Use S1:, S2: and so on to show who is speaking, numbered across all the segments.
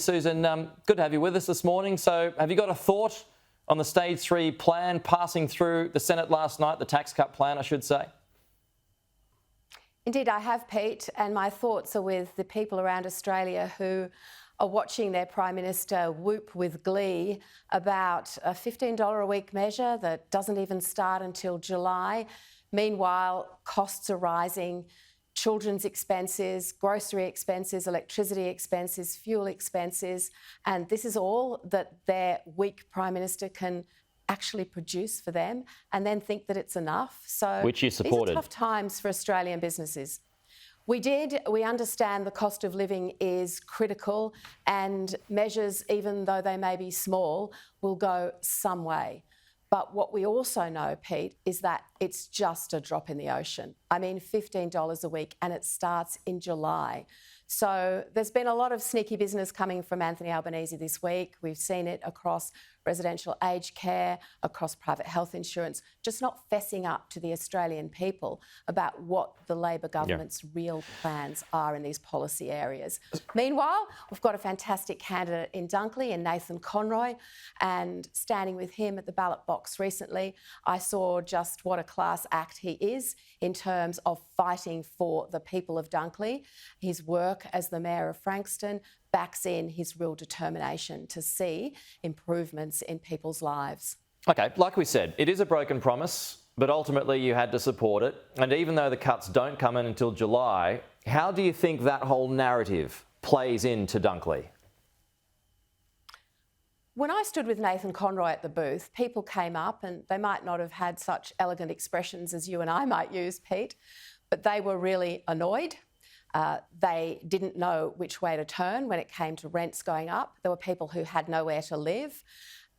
S1: Sussan, good to have you with us this morning. So have you got a thought on the Stage 3 plan passing through the Senate last night, the tax cut plan, I should say?
S2: Indeed, I have, Pete, and my thoughts are with the people around Australia who are watching their Prime Minister whoop with glee about a $15 a week measure that doesn't even start until July. Meanwhile, costs are rising. Children's expenses, grocery expenses, electricity expenses, fuel expenses, and this is all that their weak Prime Minister can actually produce for them and then think that it's enough. So
S1: which you supported.
S2: These are tough times for Australian businesses. We understand the cost of living is critical and measures, even though they may be small, will go some way. But what we also know, Pete, is that it's just a drop in the ocean. I mean, $15 a week, and it starts in July. So there's been a lot of sneaky business coming from Anthony Albanese this week. We've seen it across residential aged care, across private health insurance, just not fessing up to the Australian people about what the Labor government's real plans are in these policy areas. Meanwhile, we've got a fantastic candidate in Dunkley, in Nathan Conroy, and standing with him at the ballot box recently, I saw just what a class act he is in terms of fighting for the people of Dunkley. His work as the Mayor of Frankston backs in his real determination to see improvements in people's lives.
S1: OK, like we said, it is a broken promise, but ultimately you had to support it. And even though the cuts don't come in until July, how do you think that whole narrative plays into Dunkley?
S2: When I stood with Nathan Conroy at the booth, people came up and they might not have had such elegant expressions as you and I might use, Pete, but they were really annoyed. They didn't know which way to turn when it came to rents going up. There were people who had nowhere to live.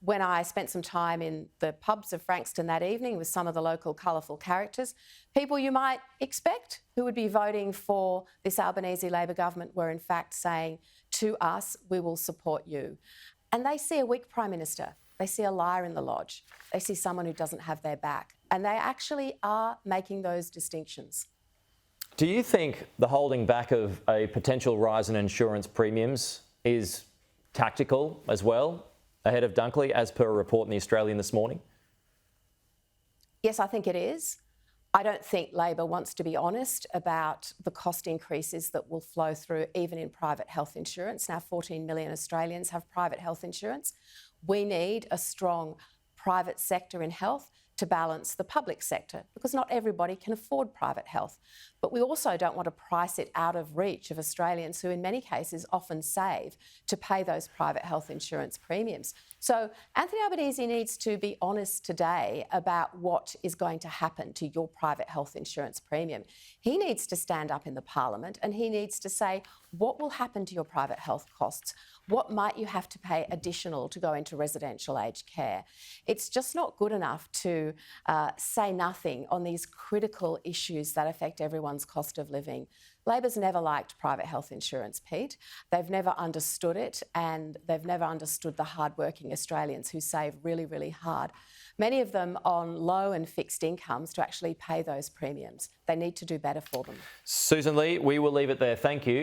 S2: When I spent some time in the pubs of Frankston that evening with some of the local colourful characters, people you might expect who would be voting for this Albanese Labor government were in fact saying to us, we will support you. And they see a weak Prime Minister. They see a liar in the lodge. They see someone who doesn't have their back. And they actually are making those distinctions.
S1: Do you think the holding back of a potential rise in insurance premiums is tactical as well ahead of Dunkley, as per a report in The Australian this morning?
S2: Yes, I think it is. I don't think Labor wants to be honest about the cost increases that will flow through even in private health insurance. Now, 14 million Australians have private health insurance. We need a strong private sector in health to balance the public sector, because not everybody can afford private health. But we also don't want to price it out of reach of Australians who in many cases often save to pay those private health insurance premiums. So Anthony Albanese needs to be honest today about what is going to happen to your private health insurance premium. He needs to stand up in the Parliament and he needs to say, what will happen to your private health costs? What might you have to pay additional to go into residential aged care? It's just not good enough to say nothing on these critical issues that affect everyone's cost of living. Labor's never liked private health insurance, Pete. They've never understood it, and they've never understood the hard-working Australians who save really, really hard, many of them on low and fixed incomes, to actually pay those premiums. They need to do better for them.
S1: Sussan Ley, we will leave it there. Thank you.